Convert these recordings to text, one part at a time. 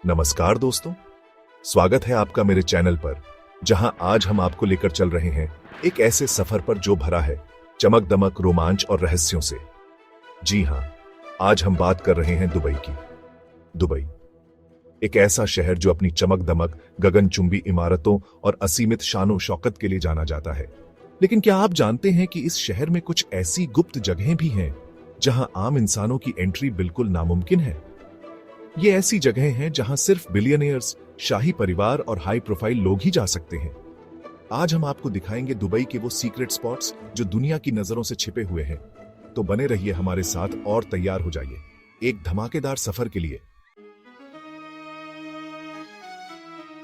नमस्कार दोस्तों, स्वागत है आपका मेरे चैनल पर, जहां आज हम आपको लेकर चल रहे हैं एक ऐसे सफर पर जो भरा है चमक दमक, रोमांच और रहस्यों से। जी हां, आज हम बात कर रहे हैं दुबई की। दुबई एक ऐसा शहर जो अपनी चमक दमक, गगनचुंबी इमारतों और असीमित शानो शौकत के लिए जाना जाता है। लेकिन क्या आप जानते हैं कि इस शहर में कुछ ऐसी गुप्त जगहें भी हैं जहां आम इंसानों की एंट्री बिल्कुल नामुमकिन है? ये ऐसी जगहें हैं जहां सिर्फ बिलियनियर्स, शाही परिवार और हाई प्रोफाइल लोग ही जा सकते हैं। आज हम आपको दिखाएंगे दुबई के वो सीक्रेट स्पॉट्स जो दुनिया की नजरों से छिपे हुए हैं। तो बने रहिए हमारे साथ और तैयार हो जाइए एक धमाकेदार सफर के लिए।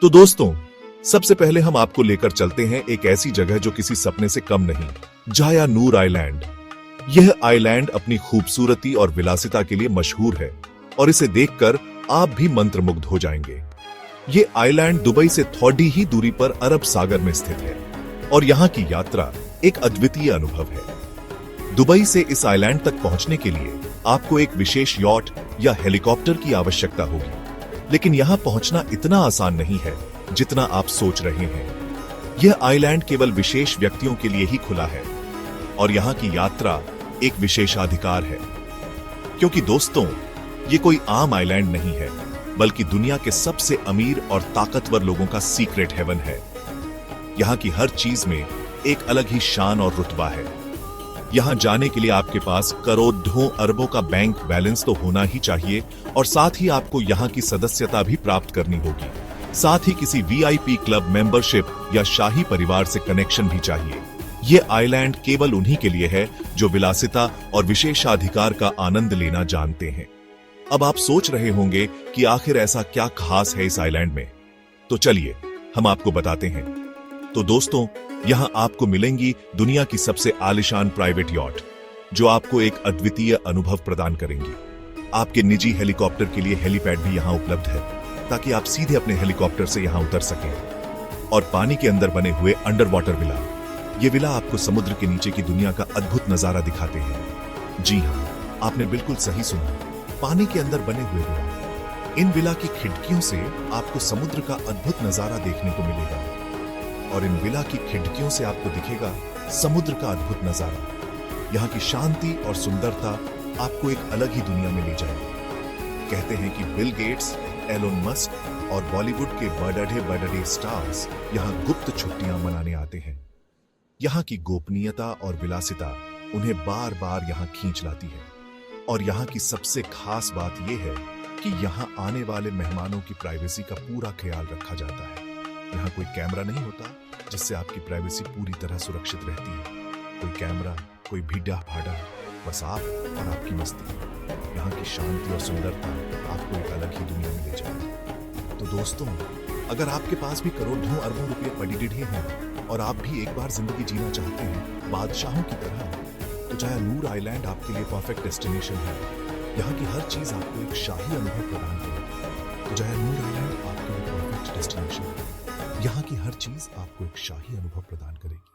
तो दोस्तों, सबसे पहले हम आपको लेकर चलते हैं एक ऐसी जगह जो किसी सपने से कम नहीं, जाया नूर आइलैंड। यह आइलैंड अपनी खूबसूरती और विलासिता के लिए मशहूर है और इसे देखकर आप भी मंत्रमुग्ध हो जाएंगे। ये आइलैंड दुबई से थोड़ी ही दूरी पर अरब सागर में स्थित है और यहाँ की यात्रा एक अद्वितीय अनुभव है। दुबई से इस आइलैंड तक पहुंचने के लिए आपको एक विशेष यॉट या हेलीकॉप्टर की आवश्यकता होगी, लेकिन यहाँ पहुंचना इतना आसान नहीं है जितना आप सोच रहे हैं। यह आइलैंड केवल विशेष व्यक्तियों के लिए ही खुला है और यहाँ की यात्रा एक विशेषाधिकार है, क्योंकि दोस्तों, ये कोई आम आइलैंड नहीं है, बल्कि दुनिया के सबसे अमीर और ताकतवर लोगों का सीक्रेट हेवन है। यहाँ की हर चीज में एक अलग ही शान और रुतबा है। यहाँ जाने के लिए आपके पास करोड़ों अरबों का बैंक बैलेंस तो होना ही चाहिए और साथ ही आपको यहाँ की सदस्यता भी प्राप्त करनी होगी। साथ ही किसी वीआईपी क्लब मेंबरशिप या शाही परिवार से कनेक्शन भी चाहिए। ये आइलैंड केवल उन्हीं के लिए है जो विलासिता और विशेषाधिकार का आनंद लेना जानते हैं। अब आप सोच रहे होंगे कि आखिर ऐसा क्या खास है इस आइलैंड में, तो चलिए हम आपको बताते हैं। तो दोस्तों, यहां आपको मिलेंगी दुनिया की सबसे आलीशान प्राइवेट यॉट, जो आपको एक अद्वितीय अनुभव प्रदान करेंगी। आपके निजी हेलीकॉप्टर के लिए हेलीपैड भी यहां उपलब्ध है, ताकि आप सीधे अपने हेलीकॉप्टर से यहां उतर सकें। और पानी के अंदर बने हुए अंडर वाटर विला, ये विला आपको समुद्र के नीचे की दुनिया का अद्भुत नजारा दिखाते हैं। जी हां, आपने बिल्कुल सही सुना, पानी के अंदर बने हुए विला। इन विला की खिड़कियों से आपको समुद्र का अद्भुत नजारा देखने को मिलेगा और इन विला की खिड़कियों से आपको दिखेगा समुद्र का अद्भुत नजारा। यहाँ की शांति और सुंदरता आपको एक अलग ही दुनिया में ले जाएगी। कहते हैं कि बिल गेट्स, एलोन मस्क और बॉलीवुड के बड़े स्टार्स यहाँ गुप्त छुट्टियां मनाने आते हैं। यहाँ की गोपनीयता और विलासिता उन्हें बार बार यहाँ खींच लाती है। और यहाँ की सबसे खास बात यह है कि यहाँ आने वाले मेहमानों की प्राइवेसी का पूरा ख्याल रखा जाता है। यहाँ कोई कैमरा नहीं होता, जिससे आपकी प्राइवेसी पूरी तरह सुरक्षित रहती है। कोई कैमरा, कोई भीड़ा भाड़ा, बस आप और आपकी मस्ती। यहाँ की शांति और सुंदरता आपको एक अलग ही दुनिया में ले जाएगी। तो दोस्तों, अगर आपके पास भी करोड़ों अरबों रुपए पड़ी हैं और आप भी एक बार जिंदगी जीना चाहते हैं बादशाहों की तरह, तो जाया नूर आइलैंड आपके लिए परफेक्ट डेस्टिनेशन है। यहाँ की हर चीज आपको एक शाही अनुभव प्रदान करेगी। तो जाया नूर आइलैंड आपके लिए परफेक्ट डेस्टिनेशन है। यहाँ की हर चीज आपको एक शाही अनुभव प्रदान करेगी।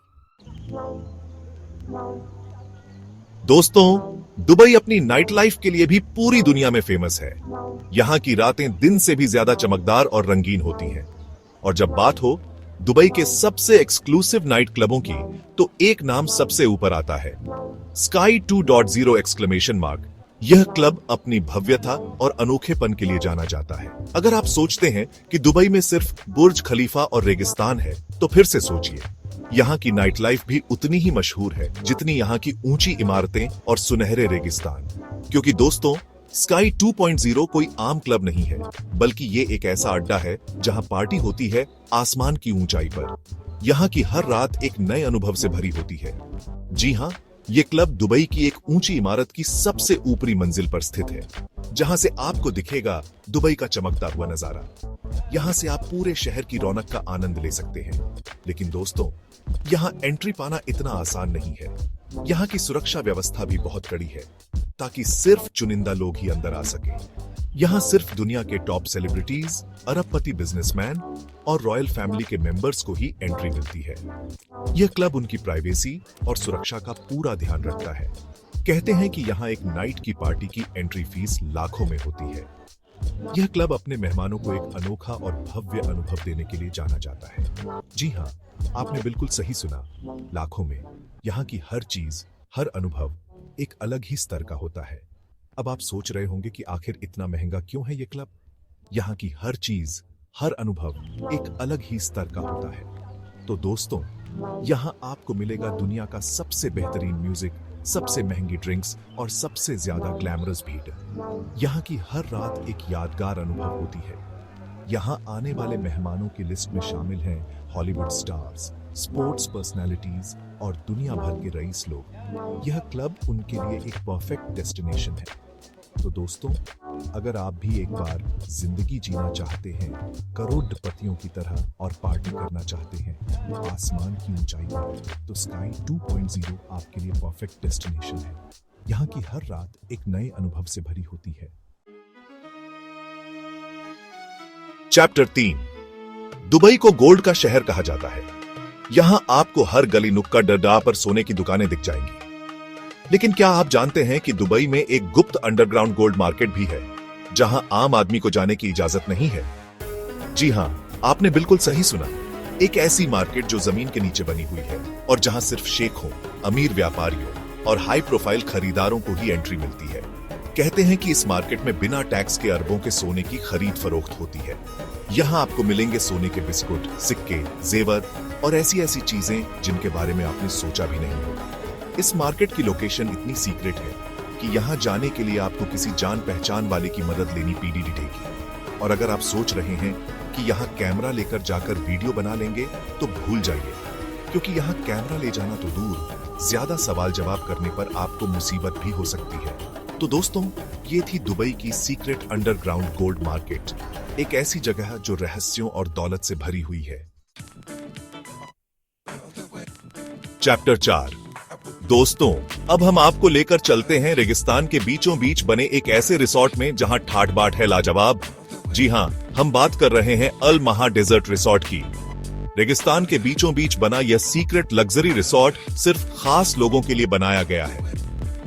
दोस्तों, दुबई अपनी नाइट लाइफ के लिए भी पूरी दुनिया में फेमस है। यहाँ की रातें दिन से भी ज्यादा चमकदार और रंगीन होती हैं। और जब बात हो दुबई के सबसे एक्सक्लूसिव नाइट क्लबों की, तो एक नाम सबसे ऊपर आता है, स्काई 2.0 एक्सक्लेमेशन मार्क। यह क्लब अपनी भव्यता और अनोखेपन के लिए जाना जाता है। अगर आप सोचते हैं कि दुबई में सिर्फ बुर्ज खलीफा और रेगिस्तान है, तो फिर से सोचिए, यहाँ की नाइट लाइफ भी उतनी ही मशहूर है जितनी यहाँ की ऊंची इमारतें और सुनहरे रेगिस्तान। क्योंकि दोस्तों, स्काई 2.0 कोई आम क्लब नहीं है, बल्कि ये एक ऐसा अड्डा है जहां पार्टी होती है आसमान की ऊंचाई पर। यहाँ की हर रात एक नए अनुभव से भरी होती है। जी हाँ, ये क्लब दुबई की एक ऊंची इमारत की सबसे ऊपरी मंजिल पर स्थित है, जहां से आपको दिखेगा दुबई का चमकता हुआ नजारा। यहाँ से आप पूरे शहर की रौनक का आनंद ले सकते हैं। लेकिन दोस्तों, यहाँ एंट्री पाना इतना आसान नहीं है। यहाँ की सुरक्षा व्यवस्था भी बहुत कड़ी है, ताकि सिर्फ चुनिंदा लोग ही अंदर आ सके। यहाँ सिर्फ दुनिया के टॉप सेलिब्रिटीज, अरबपति बिजनेसमैन और रॉयल फैमिली के मेंबर्स को ही एंट्री मिलती है। यह क्लब उनकी प्राइवेसी और सुरक्षा का पूरा ध्यान रखता है। कहते हैं कि यहाँ एक नाइट की पार्टी की एंट्री फीस लाखों में होती है। यह क्लब अपने मेहमानों को एक अनोखा और भव्य अनुभव देने के लिए जाना जाता है। जी हाँ, आपने बिल्कुल सही सुना। लाखों में यहाँ की हर चीज, हर अनुभव एक अलग ही स्तर का होता है। अब आप सोच रहे होंगे कि आखिर इतना महंगा क्यों है ये क्लब? यहाँ की हर चीज, हर अनुभव एक अलग ही स्तर का होता है। तो दोस्तों, यहाँ आपको मिलेगा दुनिया का सबसे बेहतरीन म्यूजिक, सबसे महंगी ड्रिंक्स और सबसे ज्यादा ग्लैमरस भीड़। यहाँ की हर रात एक यादगार अनुभव होती है। यहाँ आने वाले मेहमानों की लिस्ट में शामिल हैं हॉलीवुड स्टार्स, स्पोर्ट्स पर्सनालिटीज और दुनिया भर के रईस लोग। यह क्लब उनके लिए एक परफेक्ट डेस्टिनेशन है। तो दोस्तों, अगर आप भी एक बार जिंदगी जीना चाहते हैं करोड़पतियों की तरह और पार्टी करना चाहते हैं आसमान की ऊंचाई पर, तो स्काई 2.0 आपके लिए परफेक्ट डेस्टिनेशन है। यहाँ की हर रात एक नए अनुभव से भरी होती है। चैप्टर 3, दुबई को गोल्ड का शहर कहा जाता है। यहाँ आपको हर गली नुक्कड़ डड्डा पर सोने की दुकानें दिख जाएंगी। लेकिन क्या आप जानते हैं कि दुबई में एक गुप्त अंडरग्राउंड गोल्ड मार्केट भी है, जहां आम आदमी को जाने की इजाजत नहीं है? जी हां, आपने बिल्कुल सही सुना। एक ऐसी मार्केट जो जमीन के नीचे बनी हुई है और जहां सिर्फ शेखों, अमीर व्यापारियों और हाई प्रोफाइल खरीदारों को ही एंट्री मिलती है। कहते हैं कि इस मार्केट में बिना टैक्स के अरबों के सोने की खरीद फरोख्त होती है। यहाँ आपको मिलेंगे सोने के बिस्कुट, सिक्के, जेवर और ऐसी ऐसी चीजें जिनके बारे में आपने सोचा भी नहीं होगा। इस मार्केट की लोकेशन इतनी सीक्रेट है कि यहाँ जाने के लिए आपको किसी जान पहचान वाले की मदद लेनी पड़ेगी। और अगर आप सोच रहे हैं कि यहाँ कैमरा लेकर जाकर वीडियो बना लेंगे, तो भूल जाइए, क्योंकि यहाँ कैमरा ले जाना तो दूर, ज्यादा सवाल जवाब करने पर आपको मुसीबत भी हो सकती है। तो दोस्तों, ये थी दुबई की सीक्रेट अंडरग्राउंड गोल्ड मार्केट, एक ऐसी जगह जो रहस्यों और दौलत से भरी हुई है। चैप्टर 4, दोस्तों, अब हम आपको लेकर चलते हैं रेगिस्तान के बीचों बीच बने एक ऐसे रिसोर्ट में जहां ठाट बाट है लाजवाब। जी हां, हम बात कर रहे हैं अल महा डेजर्ट रिसोर्ट की। रेगिस्तान के बीचों बीच बना यह सीक्रेट लग्जरी रिसोर्ट सिर्फ खास लोगों के लिए बनाया गया है।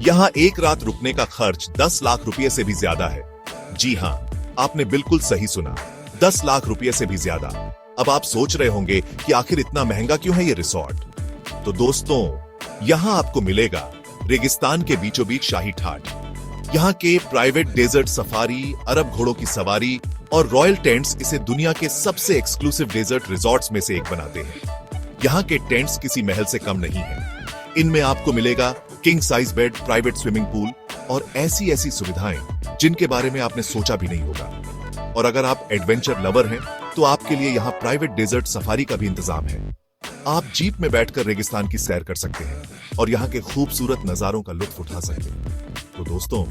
यहाँ एक रात रुकने का खर्च 10 लाख रुपए से भी ज्यादा है। जी हां, आपने बिल्कुल सही सुना, 10 लाख रुपए से भी ज्यादा। अब आप सोच रहे होंगे कि आखिर इतना महंगा क्यों है ये रिसोर्ट? तो दोस्तों, यहाँ आपको मिलेगा रेगिस्तान के बीचों बीच शाही ठाट। यहाँ के प्राइवेट डेजर्ट सफारी, अरब घोड़ों की सवारी और रॉयल टेंट्स इसे दुनिया के सबसे एक्सक्लूसिव डेजर्ट रिजॉर्ट्स में से एक बनाते हैं। यहाँ के टेंट्स किसी महल से कम नहीं हैं। इनमें आपको मिलेगा king size bed, private swimming pool और ऐसी ऐसी सुविधाएं जिनके बारे में आपने सोचा भी नहीं होगा। और अगर आप एडवेंचर लवर हैं, तो आपके लिए यहाँ प्राइवेट डेजर्ट सफारी का भी इंतजाम है। आप जीप में बैठकर रेगिस्तान की सैर कर सकते हैं और यहाँ के खूबसूरत नजारों का लुत्फ उठा सकते हैं। तो दोस्तों,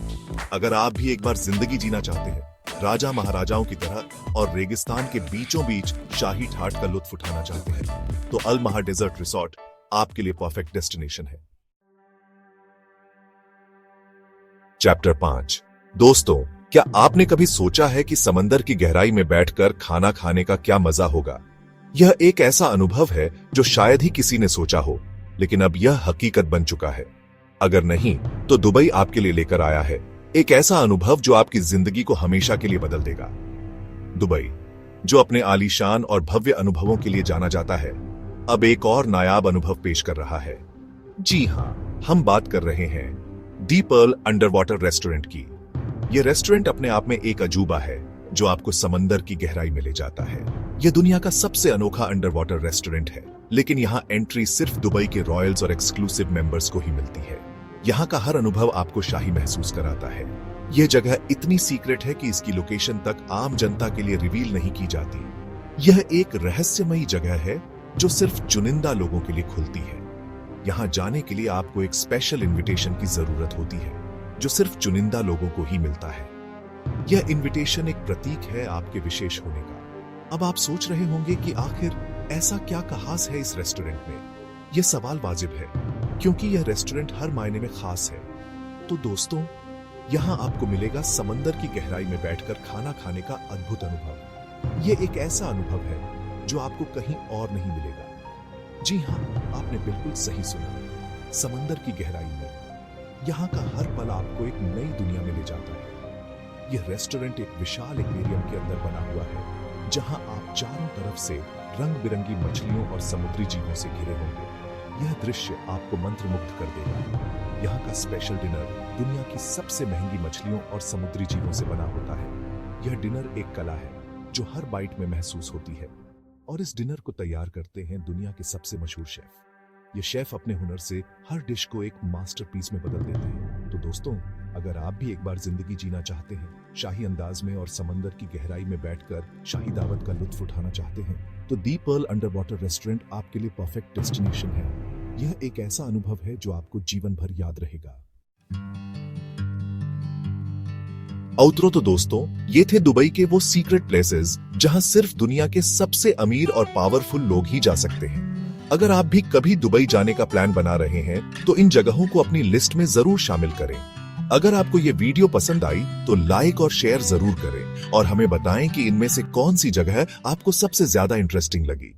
अगर आप भी एक बार जिंदगी जीना चाहते हैं राजा महाराजाओं की तरह और रेगिस्तान के बीचों बीच शाही ठाट का लुत्फ उठाना चाहते हैं, तो अल महा डेजर्ट रिसोर्ट आपके लिए परफेक्ट डेस्टिनेशन है। चैप्टर 5, दोस्तों, क्या आपने कभी सोचा है कि समंदर की गहराई में बैठकर खाना खाने का क्या मजा होगा? यह एक ऐसा अनुभव है जो शायद ही किसी ने सोचा हो, लेकिन अब यह हकीकत बन चुका है। अगर नहीं, तो दुबई आपके लिए लेकर आया है एक ऐसा अनुभव जो आपकी जिंदगी को हमेशा के लिए बदल देगा। दुबई, जो अपने आलीशान और भव्य अनुभवों के लिए जाना जाता है, अब एक और नायाब अनुभव पेश कर रहा है। जी हां, हम बात कर रहे हैं दी पर्ल अंडर वाटर रेस्टोरेंट की। यह रेस्टोरेंट अपने आप में एक अजूबा है जो आपको समंदर की गहराई में ले जाता है। यह दुनिया का सबसे अनोखा अंडर वाटर रेस्टोरेंट है, लेकिन यहाँ एंट्री सिर्फ दुबई के रॉयल्स और एक्सक्लूसिव मेंबर्स को ही मिलती है। यहाँ का हर अनुभव आपको शाही महसूस कराता है। यह जगह इतनी सीक्रेट है कि इसकी लोकेशन तक आम जनता के लिए रिवील नहीं की जाती। यह एक रहस्यमयी जगह है जो सिर्फ चुनिंदा लोगों के लिए खुलती है। यहाँ जाने के लिए आपको एक स्पेशल इन्विटेशन की जरूरत होती है, जो सिर्फ चुनिंदा लोगों को ही मिलता है। यह इन्विटेशन एक प्रतीक है आपके विशेष होने का। अब आप सोच रहे होंगे कि आखिर ऐसा क्या खास है इस रेस्टोरेंट में? यह सवाल वाजिब है, क्योंकि यह रेस्टोरेंट हर मायने में खास है। तो दोस्तों, यहाँ आपको मिलेगा समंदर की गहराई में बैठकर खाना खाने का अद्भुत अनुभव। यह एक ऐसा अनुभव है जो आपको कहीं और नहीं मिलेगा। जी हाँ, आपने बिल्कुल सही सुना, समंदर की गहराई में। यहाँ का हर पल आपको एक नई दुनिया में ले जाता है। यह रेस्टोरेंट एक विशाल एक्वेरियम के अंदर बना हुआ है, जहां आप चारों तरफ से रंग बिरंगी मछलियों और समुद्री जीवों से घिरे होंगे। यह दृश्य आपको मंत्रमुग्ध कर देगा। यहाँ का स्पेशल डिनर दुनिया की सबसे महंगी मछलियों और समुद्री जीवों से बना होता है। यह डिनर एक कला है जो हर बाइट में महसूस होती है, और इस डिनर को तैयार करते हैं दुनिया के सबसे मशहूर शेफ। ये शेफ अपने हुनर से हर डिश को एक मास्टरपीस में बदल देते हैं। तो दोस्तों, अगर आप भी एक बार जिंदगी जीना चाहते हैं, शाही अंदाज में और समंदर की गहराई में बैठकर शाही दावत का लुत्फ उठाना चाहते हैं, तो दी पर्ल अंडर वाटर रेस्टोरेंट आपके लिए परफेक्ट डेस्टिनेशन है। यह एक ऐसा अनुभव है जो आपको जीवन भर याद रहेगा। आउटरो तो दोस्तों, ये थे दुबई के वो सीक्रेट प्लेसेस जहां सिर्फ दुनिया के सबसे अमीर और पावरफुल लोग ही जा सकते हैं। अगर आप भी कभी दुबई जाने का प्लान बना रहे हैं तो इन जगहों को अपनी लिस्ट में जरूर शामिल करें। अगर आपको ये वीडियो पसंद आई तो लाइक और शेयर जरूर करें और हमें बताएं कि इनमें से कौन सी जगह आपको सबसे ज्यादा इंटरेस्टिंग लगी।